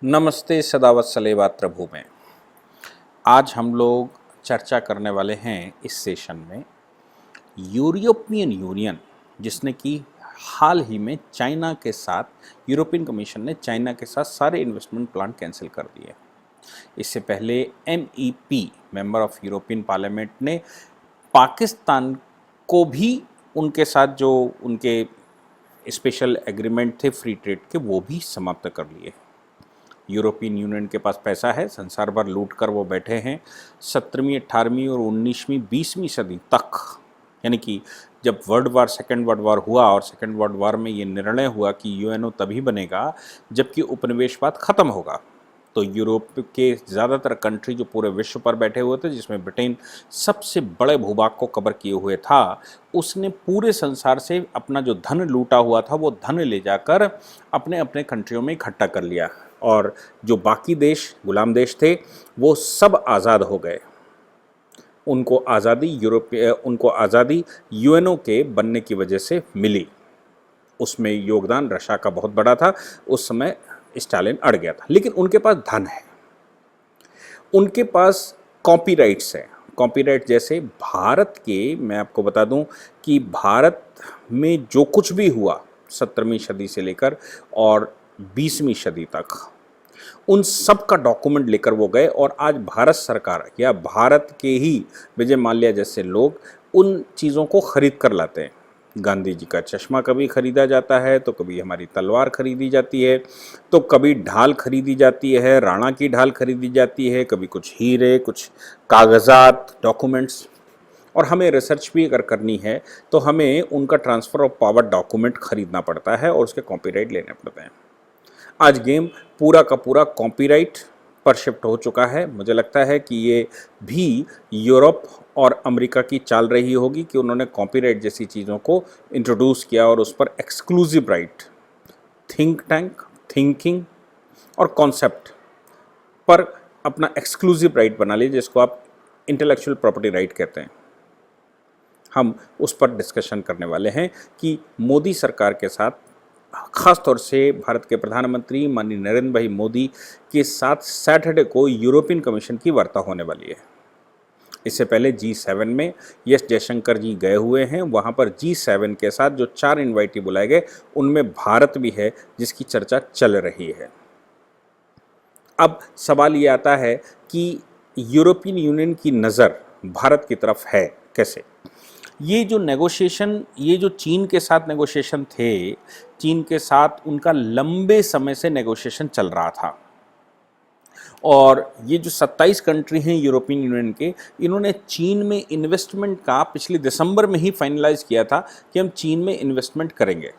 नमस्ते सदावत सलेवात्र भू में। आज हम लोग चर्चा करने वाले हैं इस सेशन में यूरोपियन यूनियन, जिसने कि हाल ही में चाइना के साथ यूरोपियन कमीशन ने चाइना के साथ सारे इन्वेस्टमेंट प्लान कैंसिल कर दिए। इससे पहले MEP member of European parliament ने पाकिस्तान को भी उनके साथ जो उनके स्पेशल एग्रीमेंट थे फ्री ट्रेड के, वो भी समाप्त कर लिए। यूरोपियन यूनियन के पास पैसा है, संसार भर लूट कर वो बैठे हैं। 17वीं 18वीं और 19वीं 20वीं सदी तक, यानी कि जब सेकेंड वर्ल्ड वार हुआ और सेकेंड वर्ल्ड वार में ये निर्णय हुआ कि UNO तभी बनेगा जबकि उपनिवेशवाद खत्म होगा, तो यूरोप के ज़्यादातर कंट्री जो पूरे विश्व पर बैठे हुए थे, जिसमें ब्रिटेन सबसे बड़े भूभाग को कवर किए हुए था, उसने पूरे संसार से अपना जो धन लूटा हुआ था वो धन ले जाकर अपने अपने कंट्रियों में इकट्ठा कर लिया और जो बाकी देश गुलाम देश थे वो सब आज़ाद हो गए। उनको आज़ादी UNO के बनने की वजह से मिली। उसमें योगदान रशिया का बहुत बड़ा था। उस समय स्टालिन अड़ गया था, लेकिन उनके पास धन है, उनके पास कॉपीराइट्स हैं। कॉपीराइट जैसे भारत के, मैं आपको बता दूं कि भारत में जो कुछ भी हुआ 17वीं सदी से लेकर और 20वीं सदी तक, उन सब का डॉक्यूमेंट लेकर वो गए और आज भारत सरकार या भारत के ही विजय माल्या जैसे लोग उन चीज़ों को खरीद कर लाते हैं। गांधी जी का चश्मा कभी खरीदा जाता है, तो कभी हमारी तलवार खरीदी जाती है, तो कभी ढाल खरीदी जाती है, राणा की ढाल खरीदी जाती है, कभी कुछ हीरे, कुछ कागजात, डॉक्यूमेंट्स। और हमें रिसर्च भी अगर करनी है तो हमें उनका ट्रांसफ़र ऑफ पावर डॉक्यूमेंट खरीदना पड़ता है और उसके कॉपीराइट लेने पड़ते हैं। आज गेम पूरा का पूरा कॉपीराइट पर शिफ्ट हो चुका है। मुझे लगता है कि ये भी यूरोप और अमेरिका की चाल रही होगी कि उन्होंने कॉपीराइट जैसी चीज़ों को इंट्रोड्यूस किया और उस पर exclusive right, think tank, thinking और कॉन्सेप्ट पर अपना एक्सक्लूसिव राइट बना लीजिए, जिसको आप इंटेलेक्चुअल प्रॉपर्टी राइट कहते हैं। हम उस पर डिस्कशन करने वाले हैं कि मोदी सरकार के साथ, ख़ास तौर से भारत के प्रधानमंत्री माननीय नरेंद्र भाई मोदी के साथ सैटरडे को यूरोपियन कमीशन की वार्ता होने वाली है। इससे पहले G7 में एस जयशंकर जी गए हुए हैं। वहाँ पर G7 के साथ जो 4 इन्वाइटी बुलाए गए उनमें भारत भी है, जिसकी चर्चा चल रही है। अब सवाल ये आता है कि यूरोपियन यूनियन की नज़र भारत की तरफ है कैसे। ये जो नेगोशिएशन, ये जो चीन के साथ नेगोशिएशन थे, चीन के साथ उनका लंबे समय से नेगोशिएशन चल रहा था और ये जो 27 कंट्री हैं यूरोपियन यूनियन के, इन्होंने चीन में इन्वेस्टमेंट का पिछले दिसंबर में ही फाइनलाइज किया था कि हम चीन में इन्वेस्टमेंट करेंगे।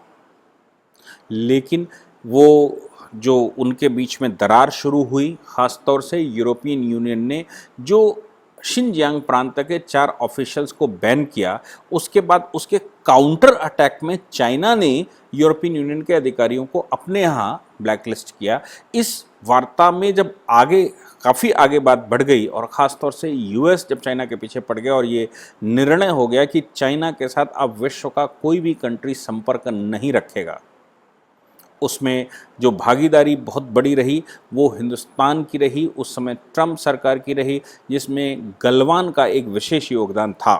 लेकिन वो जो उनके बीच में दरार शुरू हुई, ख़ास तौर से यूरोपियन यूनियन ने जो शिनजियांग प्रांत के 4 ऑफिशियल्स को बैन किया, उसके बाद उसके काउंटर अटैक में चाइना ने यूरोपियन यूनियन के अधिकारियों को अपने यहाँ ब्लैकलिस्ट किया। इस वार्ता में जब काफ़ी आगे बात बढ़ गई और ख़ास तौर से US जब चाइना के पीछे पड़ गया और ये निर्णय हो गया कि चाइना के साथ अब विश्व का कोई भी कंट्री संपर्क नहीं रखेगा, उसमें जो भागीदारी बहुत बड़ी रही वो हिंदुस्तान की रही, उस समय ट्रंप सरकार की रही, जिसमें गलवान का एक विशेष योगदान था।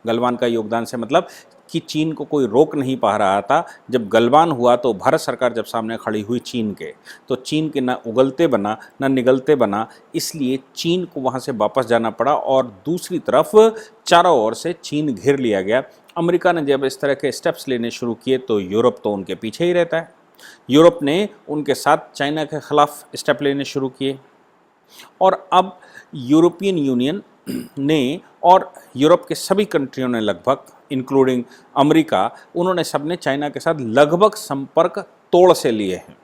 गलवान का योगदान से मतलब कि चीन को कोई रोक नहीं पा रहा था। जब गलवान हुआ तो भारत सरकार जब सामने खड़ी हुई चीन के, तो चीन के ना उगलते बना ना निगलते बना, इसलिए चीन को वहाँ से वापस जाना पड़ा और दूसरी तरफ चारों ओर से चीन घेर लिया गया। अमेरिका ने जब इस तरह के स्टेप्स लेने शुरू किए तो यूरोप तो उनके पीछे ही रहता है। यूरोप ने उनके साथ चाइना के खिलाफ स्टेप लेने शुरू किए और अब यूरोपियन यूनियन ने और यूरोप के सभी कंट्रियों ने लगभग, इंक्लूडिंग अमेरिका, उन्होंने सबने चाइना के साथ लगभग संपर्क तोड़ से लिए हैं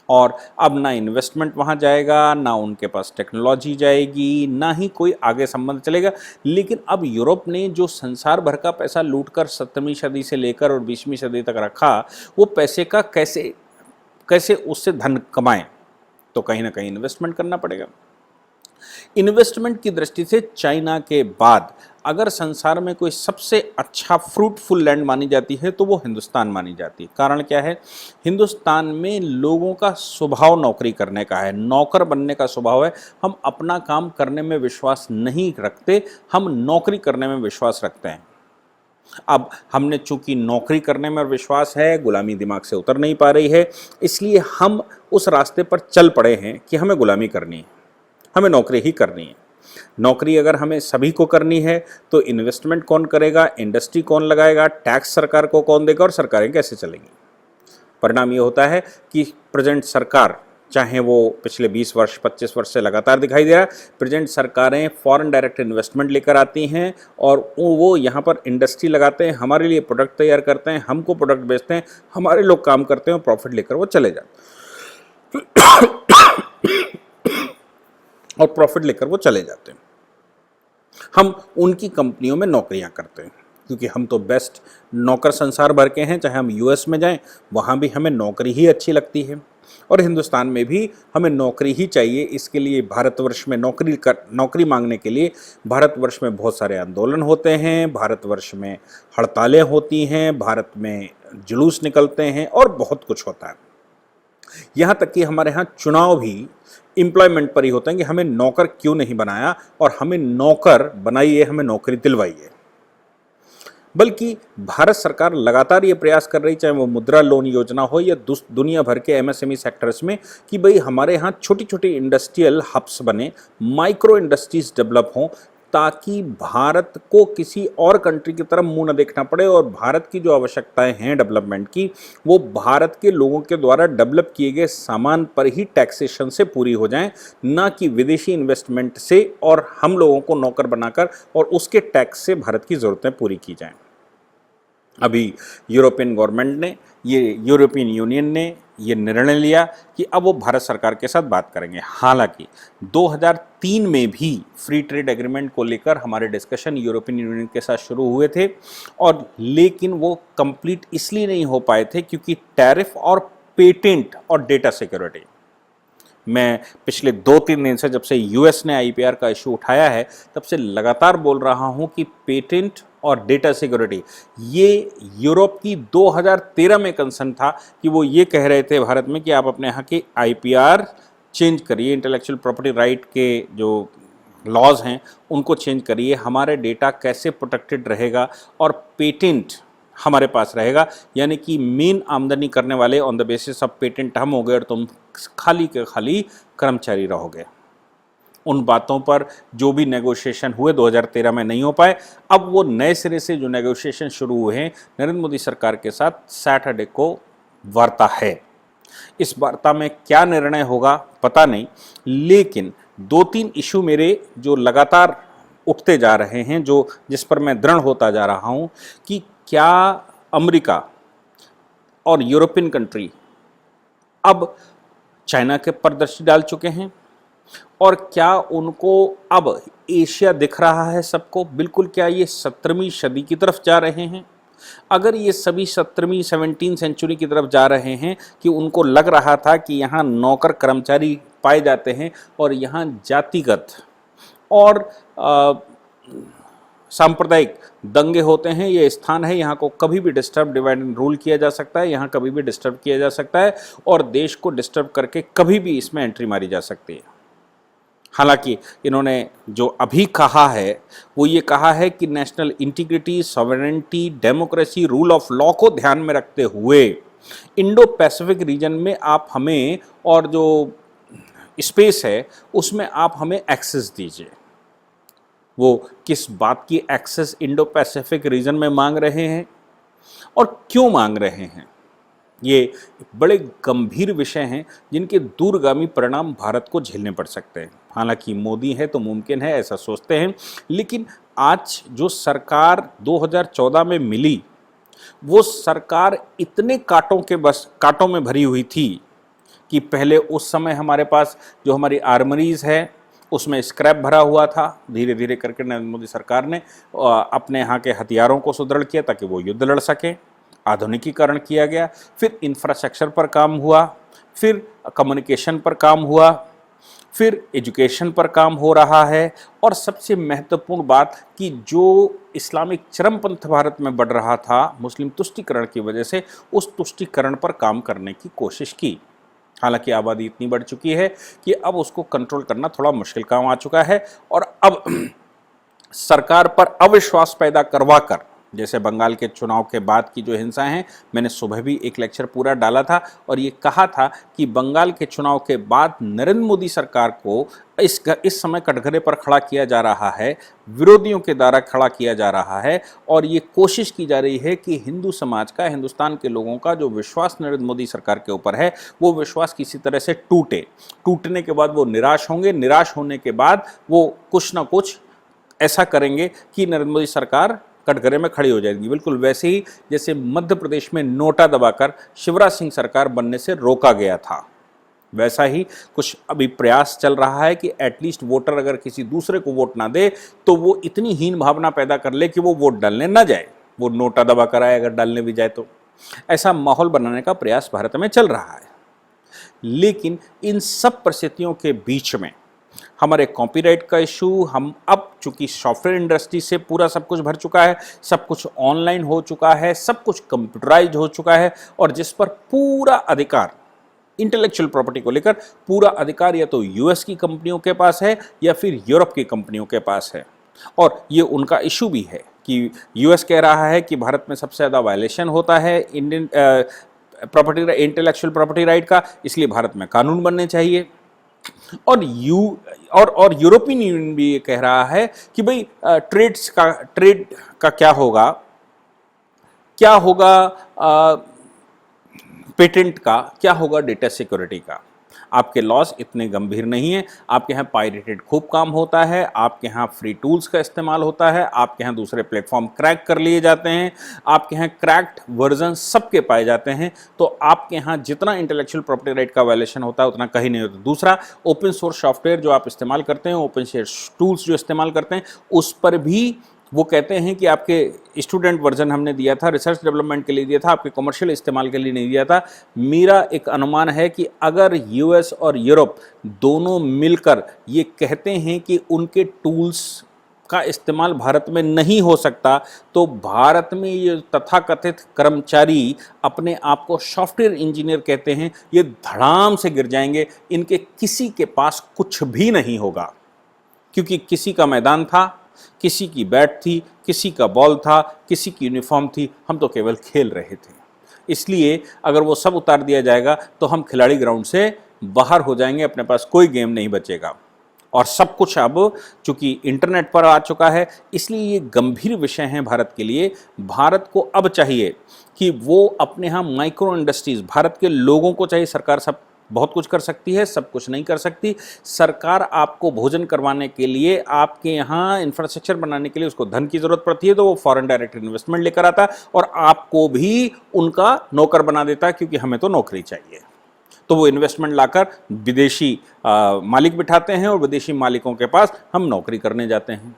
और अब ना इन्वेस्टमेंट वहाँ जाएगा, ना उनके पास टेक्नोलॉजी जाएगी, ना ही कोई आगे संबंध चलेगा। लेकिन अब यूरोप ने जो संसार भर का पैसा लूटकर 17वीं सदी से लेकर और 20वीं सदी तक रखा, वो पैसे का कैसे उससे धन कमाएं, तो कहीं ना कहीं इन्वेस्टमेंट करना पड़ेगा। इन्वेस्टमेंट की दृष्टि से चाइना के बाद अगर संसार में कोई सबसे अच्छा फ्रूटफुल लैंड मानी जाती है तो वो हिंदुस्तान मानी जाती है। कारण क्या है? हिंदुस्तान में लोगों का स्वभाव नौकरी करने का है, नौकर बनने का स्वभाव है। हम अपना काम करने में विश्वास नहीं रखते, हम नौकरी करने में विश्वास रखते हैं। अब हमने चूंकि नौकरी करने में विश्वास है, गुलामी दिमाग से उतर नहीं पा रही है, इसलिए हम उस रास्ते पर चल पड़े हैं कि हमें गुलामी करनी है, हमें नौकरी ही करनी है। नौकरी अगर हमें सभी को करनी है तो इन्वेस्टमेंट कौन करेगा, इंडस्ट्री कौन लगाएगा, टैक्स सरकार को कौन देगा और सरकारें कैसे चलेंगी? परिणाम ये होता है कि प्रेजेंट सरकार, चाहे वो पिछले 20 वर्ष 25 वर्ष से लगातार दिखाई दे रहा है, प्रेजेंट सरकारें फॉरेन डायरेक्ट इन्वेस्टमेंट लेकर आती हैं और वो यहाँ पर इंडस्ट्री लगाते हैं, हमारे लिए प्रोडक्ट तैयार करते हैं, हमको प्रोडक्ट बेचते हैं, हमारे लोग काम करते हैं और प्रॉफिट लेकर वो चले जाते और प्रॉफिट लेकर वो चले जाते हैं। हम उनकी कंपनियों में नौकरियां करते हैं क्योंकि हम तो बेस्ट नौकर संसार भर के हैं। चाहे हम यूएस में जाएं, वहाँ भी हमें नौकरी ही अच्छी लगती है और हिंदुस्तान में भी हमें नौकरी ही चाहिए। इसके लिए भारतवर्ष में नौकरी मांगने के लिए भारतवर्ष में बहुत सारे आंदोलन होते हैं, भारतवर्ष में हड़तालें होती हैं, भारत में जुलूस निकलते हैं और बहुत कुछ होता है। यहाँ तक कि हमारे यहाँ चुनाव भी एम्प्लॉयमेंट पर ही होते हैं कि हमें नौकर क्यों नहीं बनाया और हमें नौकर बनाइए, हमें नौकरी दिलवाइए। बल्कि भारत सरकार लगातार ये प्रयास कर रही, चाहे वो मुद्रा लोन योजना हो या दुनिया भर के एमएसएमई सेक्टर्स में, कि भाई हमारे यहाँ छोटी छोटी इंडस्ट्रियल हब्स बने, माइक्रो इंडस्ट्रीज डेवलप हों, ताकि भारत को किसी और कंट्री की तरफ मुंह न देखना पड़े और भारत की जो आवश्यकताएं हैं डेवलपमेंट की, वो भारत के लोगों के द्वारा डेवलप किए गए सामान पर ही टैक्सेशन से पूरी हो जाएं, ना कि विदेशी इन्वेस्टमेंट से और हम लोगों को नौकर बनाकर और उसके टैक्स से भारत की ज़रूरतें पूरी की जाएं। अभी यूरोपियन गवर्नमेंट ने, यूरोपियन यूनियन ने ये निर्णय लिया कि अब वो भारत सरकार के साथ बात करेंगे। हालांकि 2003 में भी फ्री ट्रेड एग्रीमेंट को लेकर हमारे डिस्कशन यूरोपियन यूनियन के साथ शुरू हुए थे और लेकिन वो कंप्लीट इसलिए नहीं हो पाए थे क्योंकि टैरिफ और पेटेंट और डेटा सिक्योरिटी। मैं पिछले 2-3 दिन से, जब से यूएस ने आईपीआर का इशू उठाया है, तब से लगातार बोल रहा हूं कि पेटेंट और डेटा सिक्योरिटी, ये यूरोप की 2013 में कंसर्न था कि वो ये कह रहे थे भारत में कि आप अपने यहाँ के आईपीआर चेंज करिए, इंटेलेक्चुअल प्रॉपर्टी राइट के जो लॉज हैं उनको चेंज करिए, हमारे डेटा कैसे प्रोटेक्टेड रहेगा और पेटेंट हमारे पास रहेगा, यानी कि मेन आमदनी करने वाले on the basis of patent हम हो गए और तुम खाली के खाली कर्मचारी रहोगे। उन बातों पर जो भी नेगोशिएशन हुए 2013 में नहीं हो पाए। अब वो नए सिरे से जो नेगोशिएशन शुरू हुए हैं नरेंद्र मोदी सरकार के साथ, सैटरडे को वार्ता है। इस वार्ता में क्या निर्णय होगा पता नहीं, लेकिन 2-3 इशू मेरे जो लगातार उठते जा रहे हैं, जो जिस पर मैं दृढ़ होता जा रहा हूं कि क्या अमेरिका और यूरोपियन कंट्री अब चाइना के पर दृष्टि डाल चुके हैं और क्या उनको अब एशिया दिख रहा है सबको बिल्कुल? क्या ये 17वीं सदी की तरफ जा रहे हैं? अगर ये सभी 17वीं 17th सेंचुरी की तरफ जा रहे हैं कि उनको लग रहा था कि यहाँ नौकर कर्मचारी पाए जाते हैं और यहाँ जातिगत और सांप्रदायिक दंगे होते हैं, ये स्थान है, यहाँ को कभी भी डिस्टर्ब, डिवाइड एंड रूल किया जा सकता है, यहाँ कभी भी डिस्टर्ब किया जा सकता है और देश को डिस्टर्ब करके कभी भी इसमें एंट्री मारी जा सकती है। हालांकि इन्होंने जो अभी कहा है वो ये कहा है कि national integrity, sovereignty, democracy, rule of law को ध्यान में रखते हुए इंडो पैसिफिक रीजन में आप हमें, और जो स्पेस है उसमें आप हमें एक्सेस दीजिए। वो किस बात की एक्सेस इंडो पैसिफिक रीजन में मांग रहे हैं और क्यों मांग रहे हैं, ये बड़े गंभीर विषय हैं जिनके दूरगामी परिणाम भारत को झेलने पड़ सकते हैं। हालांकि मोदी है तो मुमकिन है ऐसा सोचते हैं, लेकिन आज जो सरकार 2014 में मिली वो सरकार इतने कांटों में भरी हुई थी कि पहले उस समय हमारे पास जो हमारी आर्मरीज है उसमें स्क्रैप भरा हुआ था। धीरे धीरे करके नरेंद्र मोदी सरकार ने अपने यहाँ के हथियारों को सुदृढ़ किया ताकि वो युद्ध लड़ सकें, आधुनिकीकरण किया गया, फिर इंफ्रास्ट्रक्चर पर काम हुआ, फिर कम्युनिकेशन पर काम हुआ, फिर एजुकेशन पर काम हो रहा है, और सबसे महत्वपूर्ण बात कि जो इस्लामिक चरमपंथ भारत में बढ़ रहा था मुस्लिम तुष्टीकरण की वजह से, उस तुष्टीकरण पर काम करने की कोशिश की। हालांकि आबादी इतनी बढ़ चुकी है कि अब उसको कंट्रोल करना थोड़ा मुश्किल काम आ चुका है, और अब सरकार पर अविश्वास पैदा करवाकर, जैसे बंगाल के चुनाव के बाद की जो हिंसाएं हैं, मैंने सुबह भी एक लेक्चर पूरा डाला था और ये कहा था कि बंगाल के चुनाव के बाद नरेंद्र मोदी सरकार को इस समय कटघरे पर खड़ा किया जा रहा है, विरोधियों के द्वारा खड़ा किया जा रहा है, और ये कोशिश की जा रही है कि हिंदू समाज का, हिंदुस्तान के लोगों का जो विश्वास नरेंद्र मोदी सरकार के ऊपर है, वो विश्वास किसी तरह से टूटने के बाद वो निराश होंगे, निराश होने के बाद वो कुछ ना कुछ ऐसा करेंगे कि नरेंद्र मोदी सरकार कटघरे में खड़ी हो जाएगी। बिल्कुल वैसे ही जैसे मध्य प्रदेश में नोटा दबाकर शिवराज सिंह सरकार बनने से रोका गया था, वैसा ही कुछ अभी प्रयास चल रहा है कि एटलीस्ट वोटर अगर किसी दूसरे को वोट ना दे तो वो इतनी हीन भावना पैदा कर ले कि वो वोट डालने ना जाए, वो नोटा दबाकर आए, अगर डालने भी जाए तो। ऐसा माहौल बनाने का प्रयास भारत में चल रहा है। लेकिन इन सब परिस्थितियों के बीच में हमारे कॉपीराइट का इशू, हम अब चूंकि सॉफ्टवेयर इंडस्ट्री से पूरा सब कुछ भर चुका है, सब कुछ ऑनलाइन हो चुका है, सब कुछ कंप्यूटराइज हो चुका है, और जिस पर पूरा अधिकार, इंटेलेक्चुअल प्रॉपर्टी को लेकर पूरा अधिकार या तो यूएस की कंपनियों के पास है या फिर यूरोप की कंपनियों के पास है। और ये उनका इशू भी है कि यूएस कह रहा है कि भारत में सबसे ज़्यादा वायलेशन होता है इंडियन इंटेलेक्चुअल प्रॉपर्टी राइट का, इसलिए भारत में कानून बनने चाहिए। और यूरोपियन यूनियन भी ये कह रहा है कि भाई ट्रेड का क्या होगा पेटेंट का, क्या होगा डेटा सिक्योरिटी का। आपके लॉस इतने गंभीर नहीं है, आपके यहाँ पायरेटेड खूब काम होता है, आपके यहाँ फ्री टूल्स का इस्तेमाल होता है, आपके यहाँ दूसरे प्लेटफॉर्म क्रैक कर लिए जाते हैं, आपके यहाँ क्रैक्ड वर्जन सबके पाए जाते हैं, तो आपके यहाँ जितना इंटेलेक्चुअल प्रॉपर्टी राइट का वायलेशन होता है उतना कहीं नहीं होता। दूसरा, ओपन सोर्स सॉफ्टवेयर जो आप इस्तेमाल करते हैं, ओपन सोर्स टूल्स जो इस्तेमाल करते हैं, उस पर भी वो कहते हैं कि आपके स्टूडेंट वर्जन हमने दिया था, रिसर्च डेवलपमेंट के लिए दिया था, आपके कमर्शियल इस्तेमाल के लिए नहीं दिया था। मेरा एक अनुमान है कि अगर यूएस और यूरोप दोनों मिलकर ये कहते हैं कि उनके टूल्स का इस्तेमाल भारत में नहीं हो सकता, तो भारत में ये तथाकथित कर्मचारी अपने आप को सॉफ्टवेयर इंजीनियर कहते हैं, ये धड़ाम से गिर जाएंगे। इनके किसी के पास कुछ भी नहीं होगा, क्योंकि किसी का मैदान था, किसी की बैट थी, किसी का बॉल था, किसी की यूनिफॉर्म थी, हम तो केवल खेल रहे थे। इसलिए अगर वो सब उतार दिया जाएगा तो हम खिलाड़ी ग्राउंड से बाहर हो जाएंगे, अपने पास कोई गेम नहीं बचेगा। और सब कुछ अब चूंकि इंटरनेट पर आ चुका है, इसलिए ये गंभीर विषय हैं भारत के लिए। भारत को अब चाहिए कि वो अपने यहाँ माइक्रो इंडस्ट्रीज, भारत के लोगों को चाहिए, सरकार सब बहुत कुछ कर सकती है, सब कुछ नहीं कर सकती। सरकार आपको भोजन करवाने के लिए, आपके यहाँ इंफ्रास्ट्रक्चर बनाने के लिए उसको धन की जरूरत पड़ती है, तो वो फॉरेन डायरेक्ट इन्वेस्टमेंट लेकर आता और आपको भी उनका नौकर बना देता, क्योंकि हमें तो नौकरी चाहिए। तो वो इन्वेस्टमेंट लाकर विदेशी मालिक बिठाते हैं और विदेशी मालिकों के पास हम नौकरी करने जाते हैं।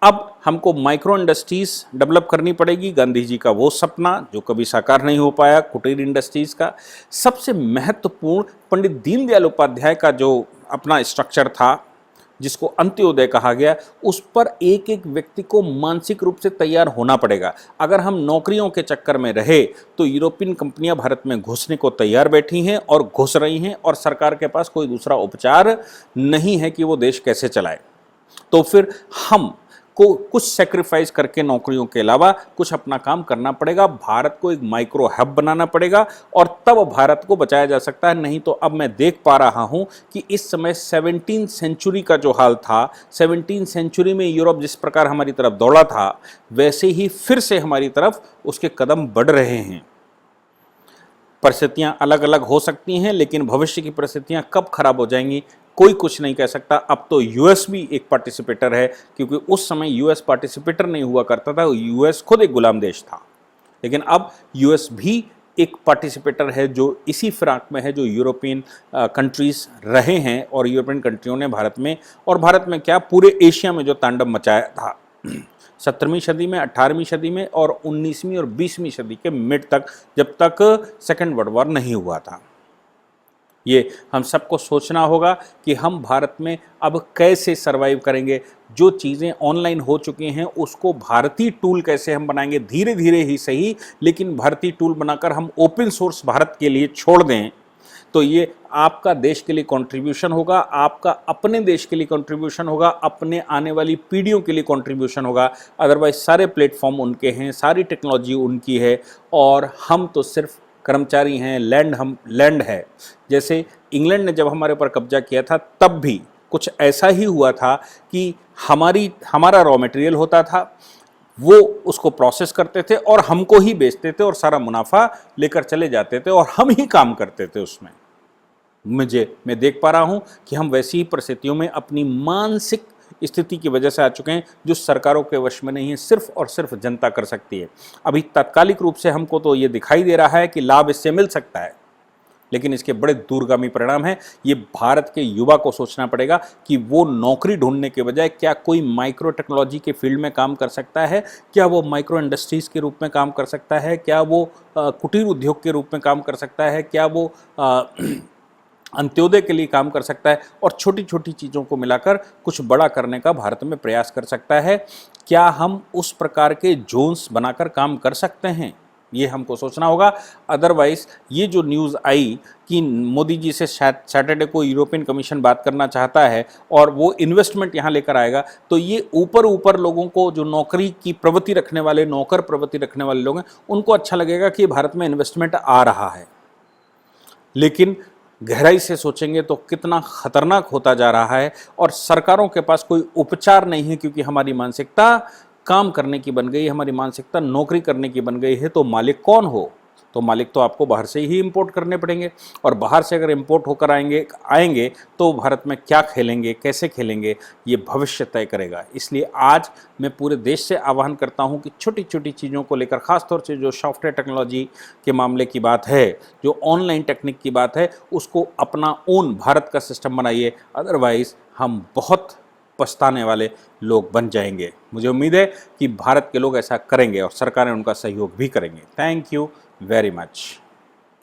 अब हमको माइक्रो इंडस्ट्रीज डेवलप करनी पड़ेगी, गांधी जी का वो सपना जो कभी साकार नहीं हो पाया, कुटीर इंडस्ट्रीज का। सबसे महत्वपूर्ण पंडित दीनदयाल उपाध्याय का जो अपना स्ट्रक्चर था, जिसको अंत्योदय कहा गया, उस पर एक एक व्यक्ति को मानसिक रूप से तैयार होना पड़ेगा। अगर हम नौकरियों के चक्कर में रहे तो यूरोपियन कंपनियां भारत में घुसने को तैयार बैठी हैं और घुस रही हैं, और सरकार के पास कोई दूसरा उपचार नहीं है कि वो देश कैसे चलाए। तो फिर हम को कुछ सेक्रीफाइस करके नौकरियों के अलावा कुछ अपना काम करना पड़ेगा। भारत को एक माइक्रो हब बनाना पड़ेगा और तब भारत को बचाया जा सकता है। नहीं तो अब मैं देख पा रहा हूं कि इस समय 17वीं सेंचुरी का जो हाल था, 17वीं सेंचुरी में यूरोप जिस प्रकार हमारी तरफ दौड़ा था, वैसे ही फिर से हमारी तरफ उसके कदम बढ़ रहे हैं। परिस्थितियां अलग अलग हो सकती हैं, लेकिन भविष्य की परिस्थितियां कब खराब हो जाएंगी कोई कुछ नहीं कह सकता। अब तो यूएस भी एक पार्टिसिपेटर है, क्योंकि उस समय यूएस पार्टिसिपेटर नहीं हुआ करता था, यूएस खुद एक गुलाम देश था। लेकिन अब यूएस भी एक पार्टिसिपेटर है जो इसी फिराक में है जो यूरोपियन कंट्रीज रहे हैं, और यूरोपियन कंट्रियों ने भारत में, और भारत में क्या पूरे एशिया में जो तांडव मचाया था 17वीं सदी में, 18वीं सदी में और 19वीं और 20वीं सदी के मिड तक, जब तक सेकेंड वर्ल्ड वॉर नहीं हुआ था। ये हम सबको सोचना होगा कि हम भारत में अब कैसे सरवाइव करेंगे। जो चीज़ें ऑनलाइन हो चुकी हैं उसको भारतीय टूल कैसे हम बनाएंगे, धीरे धीरे ही सही, लेकिन भारतीय टूल बनाकर हम ओपन सोर्स भारत के लिए छोड़ दें, तो ये आपका देश के लिए कंट्रीब्यूशन होगा, आपका अपने देश के लिए कंट्रीब्यूशन होगा, अपने आने वाली पीढ़ियों के लिए कंट्रीब्यूशन होगा। अदरवाइज सारे प्लेटफॉर्म उनके हैं, सारी टेक्नोलॉजी उनकी है और हम तो सिर्फ कर्मचारी हैं, लैंड है। जैसे इंग्लैंड ने जब हमारे ऊपर कब्जा किया था तब भी कुछ ऐसा ही हुआ था कि हमारा रॉ मटेरियल होता था, वो उसको प्रोसेस करते थे और हमको ही बेचते थे और सारा मुनाफा लेकर चले जाते थे और हम ही काम करते थे उसमें। मैं देख पा रहा हूं कि हम वैसी ही परिस्थितियों में अपनी मानसिक स्थिति की वजह से आ चुके हैं जो सरकारों के वश में नहीं है, सिर्फ और सिर्फ जनता कर सकती है। अभी तात्कालिक रूप से हमको तो ये दिखाई दे रहा है कि लाभ इससे मिल सकता है, लेकिन इसके बड़े दूरगामी परिणाम हैं। ये भारत के युवा को सोचना पड़ेगा कि वो नौकरी ढूंढने के बजाय क्या कोई माइक्रो टेक्नोलॉजी के फील्ड में काम कर सकता है, क्या वो माइक्रो इंडस्ट्रीज़ के रूप में काम कर सकता है, क्या वो कुटीर उद्योग के रूप में काम कर सकता है, क्या वो अंत्योदय के लिए काम कर सकता है और छोटी छोटी चीज़ों को मिलाकर कुछ बड़ा करने का भारत में प्रयास कर सकता है। क्या हम उस प्रकार के जोन्स बनाकर काम कर सकते हैं, ये हमको सोचना होगा। अदरवाइज़ ये जो न्यूज़ आई कि मोदी जी से सैटरडे को यूरोपियन कमीशन बात करना चाहता है और वो इन्वेस्टमेंट यहाँ लेकर आएगा, तो ये ऊपर लोगों को, जो नौकरी की प्रवृत्ति रखने वाले, नौकर प्रवृत्ति रखने वाले लोग हैं, उनको अच्छा लगेगा कि भारत में इन्वेस्टमेंट आ रहा है। लेकिन गहराई से सोचेंगे तो कितना खतरनाक होता जा रहा है और सरकारों के पास कोई उपचार नहीं है, क्योंकि हमारी मानसिकता काम करने की बन गई, हमारी मानसिकता नौकरी करने की बन गई है। तो मालिक कौन हो? तो मालिक तो आपको बाहर से ही इंपोर्ट करने पड़ेंगे, और बाहर से अगर इंपोर्ट होकर आएंगे तो भारत में क्या खेलेंगे, कैसे खेलेंगे, ये भविष्य तय करेगा। इसलिए आज मैं पूरे देश से आह्वान करता हूं कि छोटी छोटी चीज़ों को लेकर, ख़ासतौर से जो सॉफ्टवेयर टेक्नोलॉजी के मामले की बात है, जो ऑनलाइन टेक्निक की बात है, उसको अपना ओन भारत का सिस्टम बनाइए। अदरवाइज़ हम बहुत पछताने वाले लोग बन जाएंगे। मुझे उम्मीद है कि भारत के लोग ऐसा करेंगे और सरकारें उनका सहयोग भी करेंगे। Thank you very much.